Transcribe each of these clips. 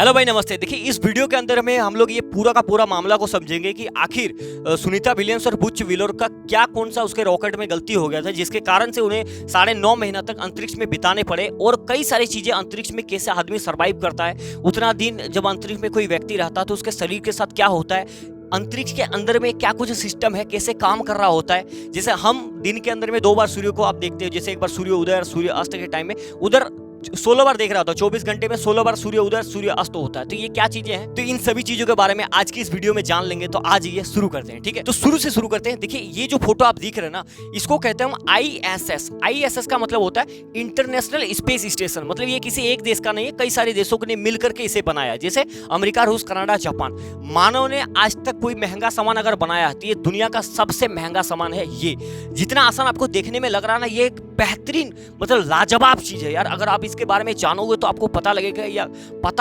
Hello भाई, नमस्ते। देखिए, इस वीडियो के अंदर में हम लोग ये पूरा का पूरा मामला को समझेंगे कि आखिर सुनीता विलियम्स और बुच विलोर का क्या कौन सा उसके रॉकेट में गलती हो गया था जिसके कारण से उन्हें 9.5 महीना तक अंतरिक्ष में बिताने पड़े। और कई सारी चीजें अंतरिक्ष में कैसे आदमी सर्वाइव करता है, उतना दिन जब अंतरिक्ष में कोई व्यक्ति रहता है तो उसके शरीर के साथ क्या होता है, अंतरिक्ष के अंदर में क्या कुछ सिस्टम है, कैसे काम कर रहा होता है। जैसे हम दिन के अंदर में 2 बार सूर्य को आप देखते हो, जैसे एक बार सूर्य उदय और सूर्य अस्त के टाइम में उधर 16 बार देख रहा था, 24 घंटे में 16 बार सूर्य उदय सूर्य अस्त होता है। तो ये क्या चीजें हैं, तो इन सभी चीजों के बारे में आज की इस वीडियो में जान लेंगे। तो आज ये शुरू करते हैं, ठीक है। तो शुरू से शुरू करते हैं। देखिए, ये जो फोटो आप देख रहे हैं ना, इसको कहते हैं हम ISS। ISS का मतलब होता है इंटरनेशनल स्पेस स्टेशन। मतलब ये किसी एक देश का नहीं है, कई सारे देशों ने मिलकर के इसे बनाया, जैसे अमेरिका, रूस, कनाडा, जापान। मानव ने आज तक कोई महंगा सामान अगर बनाया है तो ये दुनिया का सबसे महंगा सामान है। ये जितना आसान आपको देखने में लग रहा है ना, ये एक बेहतरीन मतलब लाजवाब चीज है यार। अगर आप इसके बारे में जानोगे तो आपको पता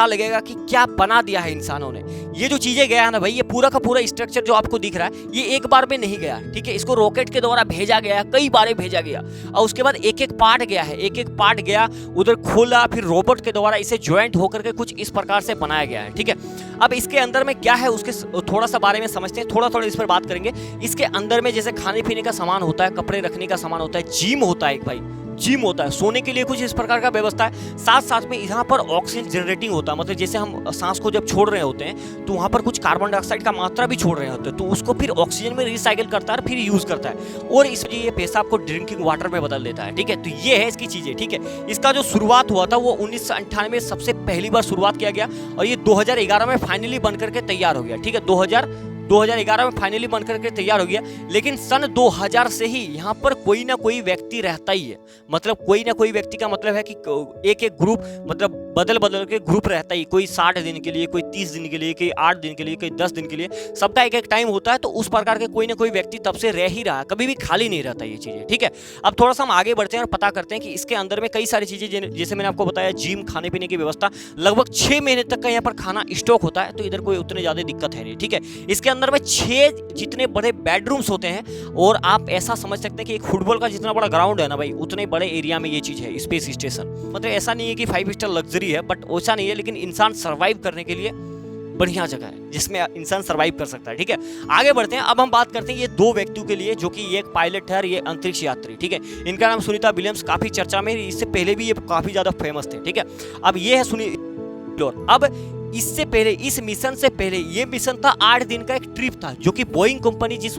लगेगा कि क्या बना दिया है इंसानों ने। ये जो चीजें गया है ना भाई, ये पूरा का पूरा स्ट्रक्चर जो आपको दिख रहा है, ये एक बार में नहीं गया, ठीक है। इसको रॉकेट के द्वारा भेजा गया, कई बार भेजा गया, और उसके बाद एक एक पार्ट गया है, एक एक पार्ट गया उधर खोला, फिर रोबोट के द्वारा इसे ज्वाइंट होकर के कुछ इस प्रकार से बनाया गया है, ठीक है। अब इसके अंदर में क्या है उसके थोड़ा सा बारे में समझते हैं, थोड़ा इस पर बात करेंगे। इसके अंदर में जैसे खाने पीने का सामान होता है, कपड़े रखने का सामान होता है, जिम होता है, एक भाई जिम होता है, सोने के लिए कुछ इस प्रकार का व्यवस्था है। साथ में यहाँ पर ऑक्सीजन जनरेटिंग होता है। मतलब जैसे हम सांस को जब छोड़ रहे होते हैं तो वहाँ पर कुछ कार्बन डाइऑक्साइड का मात्रा भी छोड़ रहे होते हैं, तो उसको फिर ऑक्सीजन में रिसाइकिल करता है, फिर यूज करता है, और इसलिए ये पेशाब को ड्रिंकिंग वाटर में बदल देता है, ठीक है। तो ये है इसकी चीजें, ठीक है। इसका जो शुरुआत हुआ था वो 1998 में सबसे पहली बार शुरुआत किया गया, और ये 2011 में फाइनली बनकर के तैयार हो गया, ठीक है। 2011 में फाइनली बनकर के तैयार हो गया। लेकिन सन 2000 से ही यहाँ पर कोई ना कोई व्यक्ति रहता ही है। मतलब कोई ना कोई व्यक्ति का मतलब है कि एक एक ग्रुप, मतलब बदल के ग्रुप रहता ही। कोई 60 दिन के लिए, कोई 30 दिन के लिए, कोई 8 दिन के लिए, कोई 10 दिन के लिए, सबका एक एक टाइम होता है। तो उस प्रकार के कोई ना कोई व्यक्ति तब से रह ही रहा है, कभी भी खाली नहीं रहता ये चीजें, ठीक है। अब थोड़ा सा हम आगे बढ़ते हैं और पता करते हैं कि इसके अंदर में कई सारी चीजें, जैसे मैंने आपको बताया, जिम, खाने पीने की व्यवस्था, लगभग 6 महीने तक का यहाँ पर खाना स्टॉक होता है। तो इधर कोई उतनी ज्यादा दिक्कत है नहीं, ठीक है। इसके अंदर में 6 जितने बड़े बेडरूम्स होते हैं, और आप ऐसा समझ सकते हैं कि एक फुटबॉल का जितना बड़ा ग्राउंड है ना भाई, उतने बड़े एरिया में ये चीज है स्पेस स्टेशन। मतलब ऐसा नहीं है कि 5 स्टार लग्जरी है, बट वैसा नहीं है, लेकिन इंसान सर्वाइव करने के लिए बढ़िया जगह है जिसमें इंसान सर्वाइव कर सकता है, ठीक है। आगे बढ़ते हैं। अब हम बात करते हैं ये 2 व्यक्तियों के लिए, जो कि ये एक पायलट है और ये अंतरिक्ष यात्री, ठीक है। इनका नाम सुनीता विलियम्स, काफी चर्चा में, इससे पहले भी ये काफी ज्यादा फेमस थे, ठीक है। अब ये है सुनीता। अब इससे पहले, इस मिशन से पहले, ये मिशन था 8 दिन का एक ट्रिप था, जो कि बोइंग कंपनी जिस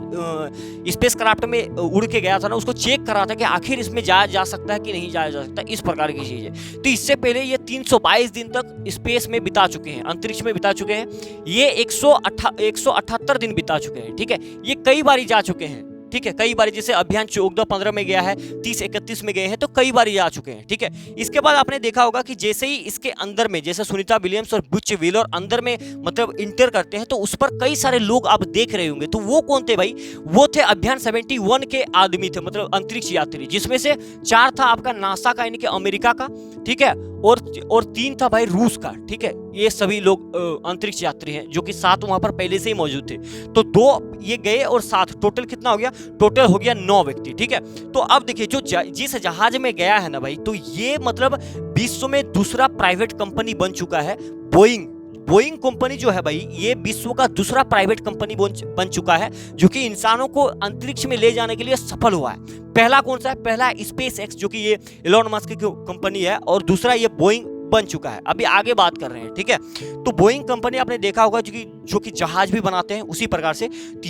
स्पेस क्राफ्ट में उड़ के गया था ना, उसको चेक कर रहा था कि आखिर इसमें जाया जा सकता है कि नहीं जाया जा सकता, इस प्रकार की चीज है। तो इससे पहले ये 322 दिन तक स्पेस में बिता चुके हैं, अंतरिक्ष में बिता चुके हैं। ये 178 दिन बिता चुके हैं, ठीक है। ये कई बार जा चुके हैं, ठीक है, कई बार। जैसे अभियान 14-15 में गया है, 30-31 में गए हैं, तो कई बार आ चुके हैं, ठीक है। इसके बाद आपने देखा होगा कि जैसे ही इसके अंदर में, जैसे सुनीता विलियम्स और बुच विलोर अंदर में मतलब इंटर करते हैं, तो उस पर कई सारे लोग आप देख रहे होंगे। तो वो कौन थे भाई? वो थे अभियान 71 के आदमी थे, मतलब अंतरिक्ष यात्री, जिसमें से 4 था आपका नासा का, यानी कि अमेरिका का, ठीक है, और 3 था भाई रूस का, ठीक है। ये सभी लोग अंतरिक्ष यात्री हैं, जो कि 7 वहां पर पहले से ही मौजूद थे। तो 2 ये गए और 7, टोटल कितना हो गया? टोटल हो गया 9 व्यक्ति, ठीक है। तो अब देखिए, जो जिस जहाज में गया है ना भाई, तो ये मतलब विश्व में दूसरा प्राइवेट कंपनी बन चुका है। बोइंग कंपनी जो है भाई, ये विश्व का दूसरा प्राइवेट कंपनी बन चुका है, जो कि इंसानों को अंतरिक्ष में ले जाने के लिए सफल हुआ है। पहला कौन सा है? पहला SpaceX, जो कि ये एलोन मस्क की कंपनी है, और दूसरा ये बोइंग बन चुका है। अभी आगे बात कर रहे हैं, ठीक है। तो बोइंग कंपनी आपने देखा होगा, जो कि जहाज भी बनाते हैं उसी प्रकार से। तो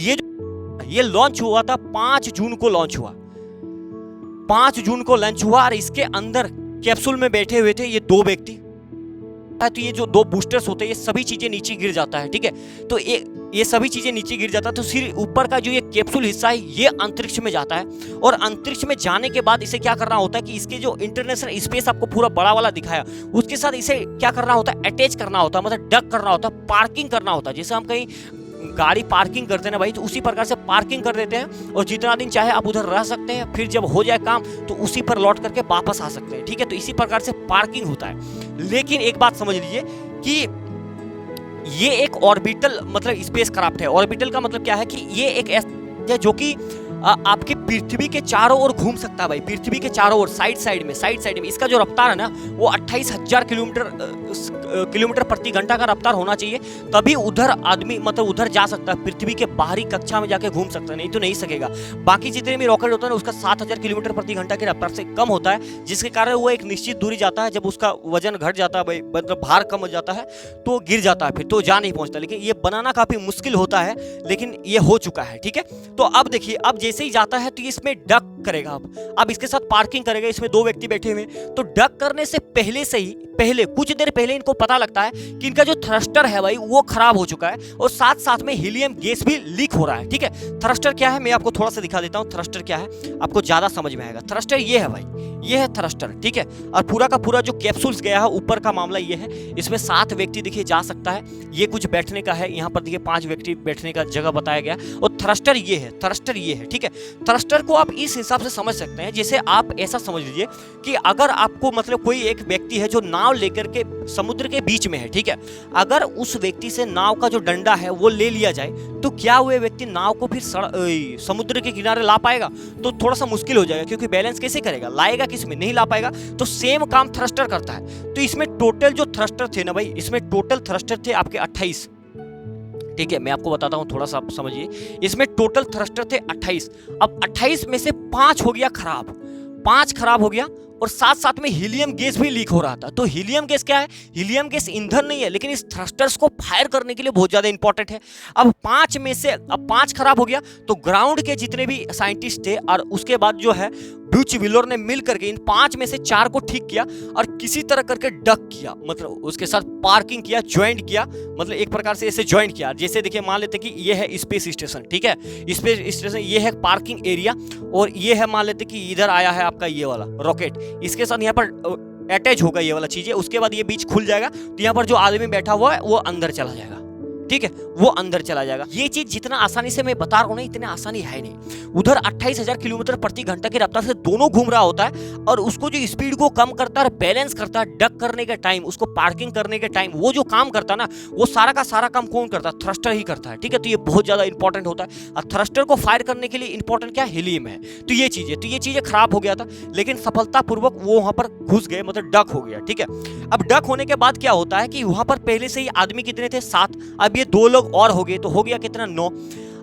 ये लॉन्च हुआ था 5 जून को लॉन्च हुआ, 5 जून को लॉन्च हुआ, और इसके अंदर कैप्सूल में बैठे हुए थे ये 2 व्यक्ति। तो ये जो 2 बूस्टर्स होते हैं, ये सभी चीजें नीचे गिर जाता है, ठीक है। तो ये सभी चीजें नीचे गिर जाता है, तो सिर्फ ऊपर का जो ये कैप्सूल हिस्सा है, ये अंतरिक्ष में जाता है। और अंतरिक्ष में जाने के बाद इसे क्या करना होता है कि इसके जो इंटरनेशनल स्पेस आपको पूरा बड़ा वाला दिखाया, उसके साथ इसे क्या करना होता है? अटैच करना होता है, मतलब डक करना होता है, पार्किंग करना होता है। जैसे हम कहीं गाड़ी पार्किंग करते हैं ना भाई, तो उसी प्रकार से पार्किंग कर देते हैं, और जितना दिन चाहे आप उधर रह सकते हैं, फिर जब हो जाए काम तो उसी पर लौट करके वापस आ सकते हैं, ठीक है। तो इसी प्रकार से पार्किंग होता है। लेकिन एक बात समझ लीजिए कि ये एक ऑर्बिटल मतलब स्पेस क्राफ्ट है। ऑर्बिटल का मतलब क्या है कि ये एक ऐसा जो कि आपके पृथ्वी के चारों ओर घूम सकता है भाई, पृथ्वी के चारों ओर, साइड साइड में। इसका जो रफ्तार है ना वो 28,000 किलोमीटर प्रति घंटा का रफ्तार होना चाहिए, तभी उधर आदमी मतलब उधर जा सकता है, पृथ्वी के बाहरी कक्षा में जाके घूम सकता है, नहीं तो नहीं सकेगा। बाकी जितने भी रॉकेट होता है ना उसका 7,000 किलोमीटर प्रति घंटा की रफ्तार से कम होता है, जिसके कारण वो एक निश्चित दूरी जाता है, जब उसका वजन घट जाता है भाई, मतलब भार कम हो जाता है तो गिर जाता है, फिर तो जा नहीं पहुंचता। लेकिन ये बनाना काफी मुश्किल होता है, लेकिन ये हो चुका है, ठीक है। तो अब देखिए, अब जैसे ही जाता है तो इसमें डक करेगा, अब इसके साथ पार्किंग करेगा, इसमें 2 व्यक्ति बैठे हुए हैं। तो डक करने से पहले कुछ देर पहले इनको पता लगता है कि इनका जो थ्रस्टर है भाई वो खराब हो चुका है, और साथ साथ में हीलियम गैस भी लीक हो रहा है, ठीक है। थ्रस्टर क्या है मैं आपको थोड़ा सा दिखा देता हूं, थ्रस्टर क्या है आपको ज्यादा समझ में आएगा। थ्रस्टर ये है भाई, ये है थ्रस्टर, ठीक है। और पूरा का पूरा जो कैप्सूल्स गया है ऊपर का मामला ये है, इसमें 7 व्यक्ति देखिए जा सकता है, ये कुछ बैठने का है, यहाँ पर देखिए 5 व्यक्ति बैठने का जगह बताया गया, और थ्रस्टर ये है, थ्रस्टर ये है, ठीक है। थ्रस्टर को आप इस हिसाब से समझ सकते हैं, जैसे आप ऐसा समझ लीजिए कि अगर आपको मतलब कोई एक व्यक्ति है जो नाव लेकर के समुद्र के बीच में है, ठीक है, अगर उस व्यक्ति से नाव का जो डंडा है वो ले लिया जाए तो क्या हुए व्यक्ति नाव को फिर समुद्र के किनारे ला पाएगा? तो थोड़ा सा मुश्किल हो जाएगा, क्योंकि बैलेंस कैसे करेगा, लाएगा किसमें, नहीं ला पाएगा। तो सेम काम थ्रस्टर करता है। तो इसमें टोटल जो थ्रस्टर थे ना भाई, इसमें टोटल थ्रस्टर थे आपके 28, ठीक है। मैं आपको बताता हूं, थोड़ा सा आप समझिए, इसमें टोटल थ्रस्टर थे 28। अब 28 में से 5 हो गया खराब, 5 खराब हो गया, और साथ साथ में हीलियम गैस भी लीक हो रहा था। तो हीलियम गैस क्या है? हीलियम गैस ईंधन नहीं है, लेकिन इस थ्रस्टर्स को फायर करने के लिए बहुत ज्यादा इंपॉर्टेंट है। अब 5 में से अब 5 खराब हो गया, तो ग्राउंड के जितने भी साइंटिस्ट थे और उसके बाद जो है ब्यूच व्हीलर ने मिल करके इन 5 में से 4 को ठीक किया और किसी तरह करके डक किया, मतलब उसके साथ पार्किंग किया, ज्वाइंट किया, मतलब एक प्रकार से ऐसे ज्वाइंट किया। जैसे देखिए, मान लेते कि ये है स्पेस स्टेशन, ठीक है, स्पेस स्टेशन ये है पार्किंग एरिया, और ये है मान लेते कि इधर आया है आपका ये वाला रॉकेट, इसके साथ यहाँ पर अटैच होगा ये वाला चीजें, उसके बाद ये बीच खुल जाएगा, तो यहाँ पर जो आदमी बैठा हुआ है वो अंदर चला जाएगा, ठीक है, वो अंदर चला जाएगा। ये चीज जितना आसानी से मैं बता रहा हूं ना, इतनी आसानी है नहीं। उधर 28,000 किलोमीटर प्रति घंटा की रफ्तार से दोनों घूम रहा होता है, और उसको जो स्पीड को कम करता है, बैलेंस करता है, डक करने के टाइम, उसको पार्किंग करने के टाइम, वो जो काम करता है ना, वो सारा का सारा काम कौन करता है? थ्रस्टर ही करता है, ठीक है। तो ये बहुत ज्यादा इंपॉर्टेंट होता है, और थ्रस्टर को फायर करने के लिए इंपॉर्टेंट क्या? हीलियम है। तो ये चीजें खराब हो गया था, लेकिन सफलतापूर्वक वो वहां पर घुस गए, मतलब डक हो गया, ठीक है। अब डक होने के बाद क्या होता है कि वहां पर पहले से ही आदमी कितने थे? 7। अब ये 2 लोग और हो गए, तो हो गया कितना? 9।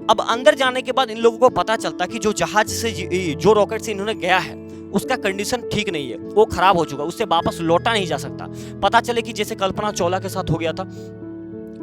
अब अंदर जाने के बाद इन लोगों को पता चलता कि जो जहाज से जो रॉकेट से इन्होंने गया है उसका कंडीशन ठीक नहीं है, वो खराब हो चुका, उससे वापस लौटा नहीं जा सकता। पता चले कि जैसे कल्पना चावला के साथ हो गया था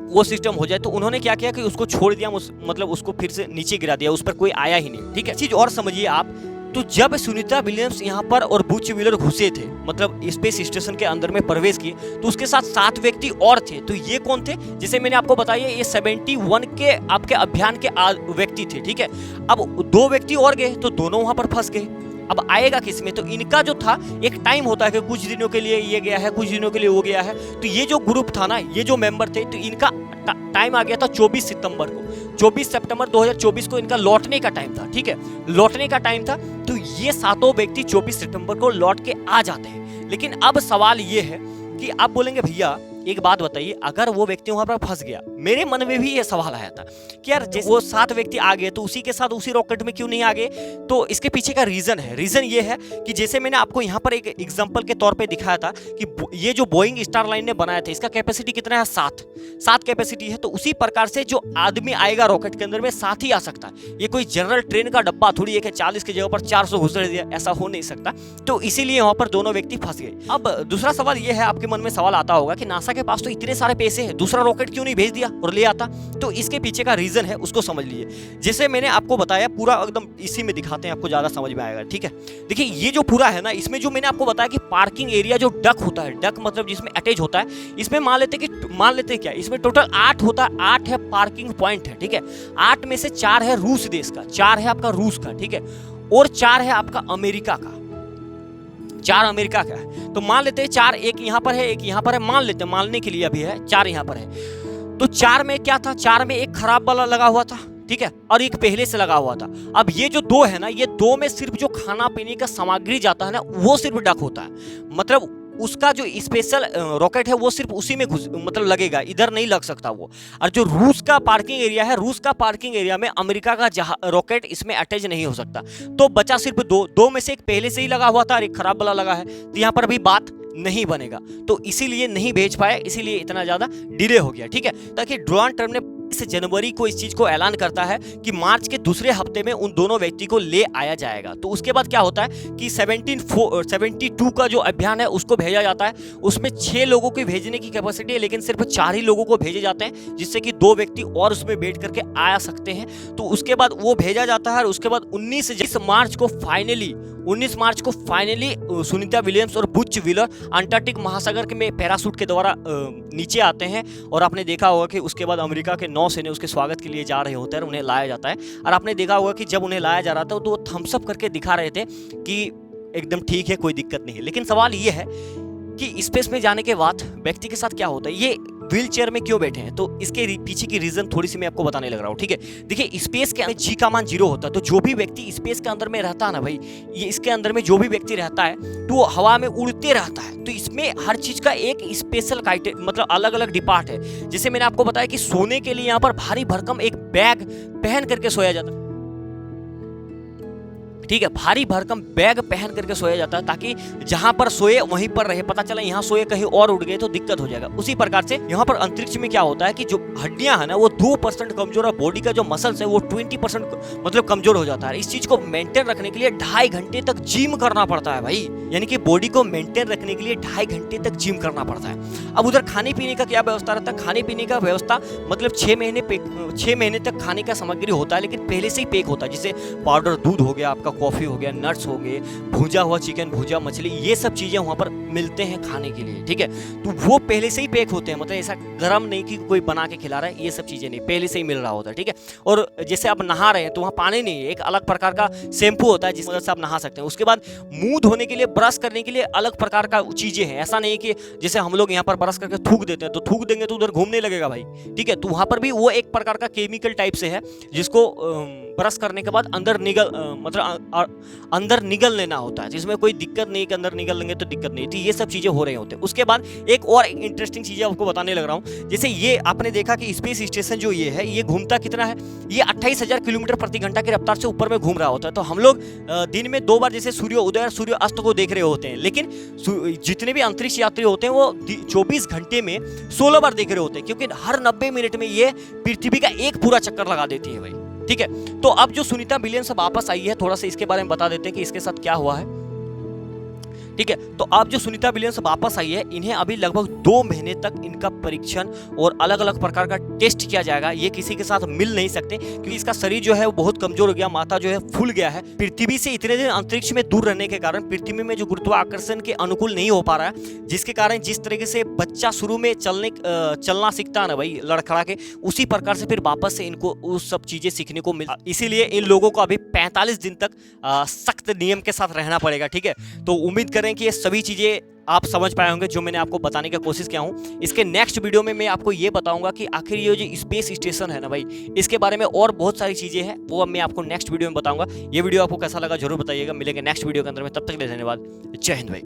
वो सिस्टम हो जाए, तो उन्होंने क्या किया कि उसको छोड़ दिया, मतलब उसको फिर से नीचे गिरा दिया, उस पर कोई आया ही नहीं, ठीक है। चीज और समझिए आप, तो जब सुनीता विलियम्स यहाँ पर और बुच व्हीलर घुसे थे, मतलब स्पेस स्टेशन के अंदर में प्रवेश किए, तो उसके साथ 7 व्यक्ति और थे। तो ये कौन थे? जैसे मैंने आपको बताया, ये 71 के आपके अभियान के व्यक्ति थे, ठीक है। अब 2 व्यक्ति और गए, तो दोनों वहां पर फंस गए। अब आएगा किसमें? तो इनका जो था एक टाइम होता है कि कुछ दिनों के लिए ये गया है, कुछ दिनों के लिए वो गया है। तो ये जो ग्रुप था ना, ये जो मेंबर थे, तो इनका टाइम आ गया था 24 सितंबर को, 24 सितंबर 2024 को इनका लौटने का टाइम था, ठीक है, लौटने का टाइम था। तो ये 7 व्यक्ति 24 सितंबर को लौट के आ जाते हैं। लेकिन अब सवाल ये है कि आप बोलेंगे भैया एक बात बताइए, अगर वो व्यक्ति वहां पर फंस गया, मेरे मन में भी ये सवाल आया था कि यार जैसे वो 7 व्यक्ति आ गए, तो उसी के साथ उसी रॉकेट में क्यों नहीं आ गए? तो इसके पीछे का रीजन है, रीजन ये है कि जैसे मैंने आपको यहाँ पर एक एग्जांपल के तौर पे दिखाया था कि ये जो बोइंग स्टार लाइन ने बनाया था, इसका कैपेसिटी कितना है? 7 कैपेसिटी है। तो उसी प्रकार से जो आदमी आएगा रॉकेट के अंदर में 7 ही आ सकता है। ये कोई जनरल ट्रेन का डब्बा थोड़ी है 40 की जगह पर 400 घुसड़ दिया, ऐसा हो नहीं सकता। तो इसीलिए वहां पर दोनों व्यक्ति फंस गए। अब दूसरा सवाल ये है, आपके मन में सवाल आता होगा कि नासा के पास तो इतने सारे पैसे हैं, दूसरा रॉकेट क्यों नहीं भेज दिया और ले आता? तो इसके पीछे का रीजन है, उसको समझ लीजिए। जैसे मैंने आपको बताया, पूरा एकदम इसी में दिखाते हैं, आपको ज्यादा समझ में आएगा, ठीक है। देखिए ये जो पूरा है ना, इसमें जो मैंने आपको बताया कि पार्किंग एरिया जो डक होता है, डक मतलब जिसमें अटैच होता है, इसमें मान लेते क्या, इसमें टोटल 8 होता है, 8 है पार्किंग पॉइंट है, ठीक है। 8 में से 4 है रूस देश का, 4 है आपका रूस का, ठीक है, और 4 है आपका अमेरिका का, 4 अमेरिका का है। तो मान लेते हैं 4, एक यहाँ पर है, एक यहाँ पर है, मान लेते हैं, मानने के लिए अभी है, 4 यहाँ पर है। तो 4 में क्या था? 4 में एक खराब वाला लगा हुआ था, ठीक है, और एक पहले से लगा हुआ था। अब ये जो 2 है ना, ये 2 में सिर्फ जो खाना पीने का सामग्री जाता है ना, वो सिर्फ डक होता है। मतलब उसका जो स्पेशल रॉकेट है वो सिर्फ उसी में मतलब लगेगा, इधर नहीं लग सकता वो। और जो रूस का पार्किंग एरिया है, रूस का पार्किंग एरिया में अमेरिका का रॉकेट इसमें अटैच नहीं हो सकता। तो बचा सिर्फ दो में से एक पहले से ही लगा हुआ था और एक खराब वाला लगा है, तो यहाँ पर भी बात नहीं बनेगा, तो इसीलिए नहीं भेज पाया, इसीलिए इतना ज्यादा डिले हो गया। ठीक है, ताकि डोनाल्ड ट्रम्प ने जनवरी को इस चीज को ऐलान करता है कि मार्च के दूसरे हफ्ते में उन दोनों व्यक्ति को ले आया जाएगा। तो उसके बाद क्या होता है कि 72 का जो अभियान है उसको भेजा जाता है। उसमें 6 लोगों को भेजने की कैपेसिटी है, लेकिन सिर्फ 4 ही लोगों को भेजे जाते हैं, जिससे कि 2 व्यक्ति और उसमें बैठ करके आ सकते हैं। तो उसके बाद वो भेजा जाता है और उसके बाद 19 मार्च को फाइनली सुनीता विलियम्स और बुच व्हीलर अंटार्कटिक महासागर के में पैराशूट के द्वारा नीचे आते हैं। और आपने देखा होगा कि उसके बाद अमेरिका के नौसेना उसके स्वागत के लिए जा रहे होते हैं, उन्हें लाया जाता है। और आपने देखा होगा कि जब उन्हें लाया जा रहा था तो वो थम्स अप करके दिखा रहे थे कि एकदम ठीक है, कोई दिक्कत नहीं है। लेकिन सवाल ये है कि स्पेस में जाने के बाद व्यक्ति के साथ क्या होता है, ये व्हील चेयर में क्यों बैठे हैं, तो इसके पीछे की रीजन थोड़ी सी मैं आपको बताने लग रहा हूँ। ठीक है, देखिए स्पेस के अंदर जी का मान 0 होता है, तो जो भी व्यक्ति स्पेस के अंदर में रहता है ना भाई, ये इसके अंदर में जो भी व्यक्ति रहता है तो वो हवा में उड़ते रहता है। तो इसमें हर चीज का एक स्पेशल मतलब अलग अलग डिपार्ट है। जैसे मैंने आपको बताया कि सोने के लिए यहाँ पर भारी भरकम एक बैग पहन करके सोया जाता है। ठीक है, भारी भरकम बैग पहन करके सोया जाता है, ताकि जहां पर सोए वहीं पर रहे। पता चला यहाँ सोए कहीं और उड़ गए तो दिक्कत हो जाएगा। उसी प्रकार से यहाँ पर अंतरिक्ष में क्या होता है कि जो हड्डियां है ना वो 2% कमजोर है, बॉडी का जो मसल्स है वो 20% मतलब कमजोर हो जाता है। इस चीज को मेंटेन रखने के लिए 2.5 घंटे तक जिम करना पड़ता है भाई, यानी कि बॉडी को मेंटेन रखने के लिए 2.5 घंटे तक जिम करना पड़ता है। अब उधर खाने पीने का क्या व्यवस्था रहता है, खाने पीने का व्यवस्था मतलब 6 महीने तक खाने का सामग्री होता है, लेकिन पहले से ही पैक होता है। जैसे पाउडर दूध हो गया, आपका कॉफी हो गया, नट्स हो गए, भुजा हुआ चिकन, भुजा मछली, ये सब चीजें वहां पर मिलते हैं खाने के लिए। ठीक है, तो वो पहले से ही पैक होते हैं, मतलब ऐसा गर्म नहीं कि कोई बना के खिला रहा है, ये सब चीजें नहीं, पहले से ही मिल रहा होता है। ठीक है, और जैसे आप नहा रहे हैं तो वहाँ पानी नहीं है, एक अलग प्रकार का शैम्पू होता है जिस वजह से आप नहा सकते हैं। उसके बाद मुंह धोने के लिए, ब्रश करने के लिए अलग प्रकार का चीजें हैं। ऐसा नहीं कि जैसे हम लोग यहाँ पर ब्रश करके थूक देते हैं, तो थूक देंगे तो उधर घूमने लगेगा भाई। ठीक है, तो वहां पर भी वो एक प्रकार का केमिकल टाइप से है जिसको ब्रश करने के बाद अंदर निगल लेना होता है, जिसमें कोई दिक्कत नहीं कि अंदर निगल लेंगे तो दिक्कत नहीं थी। ये सब चीजें हो रही होती है। उसके बाद एक और इंटरेस्टिंग चीज आपको बताने लग रहा हूँ। जैसे ये आपने देखा कि स्पेस स्टेशन जो ये है, ये घूमता कितना है, ये 28,000 किलोमीटर प्रति घंटा की रफ्तार से ऊपर में घूम रहा होता है। तो हम लोग दिन में 2 बार जैसे सूर्योदय और सूर्य अस्त को देख रहे होते हैं, लेकिन जितने भी अंतरिक्ष यात्री होते हैं वो 24 घंटे में 16 बार देख रहे होते हैं, क्योंकि हर 90 मिनट में ये पृथ्वी का एक पूरा चक्कर लगा देती है भाई। ठीक है, तो अब जो सुनीता विलियम्स वापस आई है, थोड़ा सा इसके बारे में बता देते हैं कि इसके साथ क्या हुआ है। ठीक है, तो अब जो सुनीता विलियम्स वापस आई है, इन्हें अभी लगभग 2 महीने तक इनका परीक्षण और अलग अलग प्रकार का टेस्ट किया जाएगा। ये किसी के साथ मिल नहीं सकते, क्योंकि इसका शरीर जो है वो बहुत कमजोर हो गया, माथा जो है फूल गया है। पृथ्वी से इतने दिन अंतरिक्ष में दूर रहने के कारण पृथ्वी में जो गुरुत्वाकर्षण के अनुकूल नहीं हो पा रहा है, जिसके कारण जिस तरीके से बच्चा शुरू में चलना सीखता है ना भाई, लड़खड़ा के, उसी प्रकार से फिर वापस से इनको उस सब चीजें सीखने को मिल। इसीलिए इन लोगों को अभी 45 दिन तक सख्त नियम के साथ रहना पड़ेगा। ठीक है, तो उम्मीद करें कि ये सभी चीजें आप समझ पाए होंगे जो मैंने आपको बताने की कोशिश किया हूं। इसके नेक्स्ट वीडियो में मैं आपको ये बताऊंगा कि आखिर ये जो स्पेस स्टेशन है ना भाई, इसके बारे में और बहुत सारी चीजें हैं, वो अब मैं आपको नेक्स्ट वीडियो में बताऊंगा। ये वीडियो आपको कैसा लगा जरूर बताइएगा। मिलेंगे नेक्स्ट वीडियो के अंदर में, तब तक के लिए धन्यवाद। जय हिंद भाई।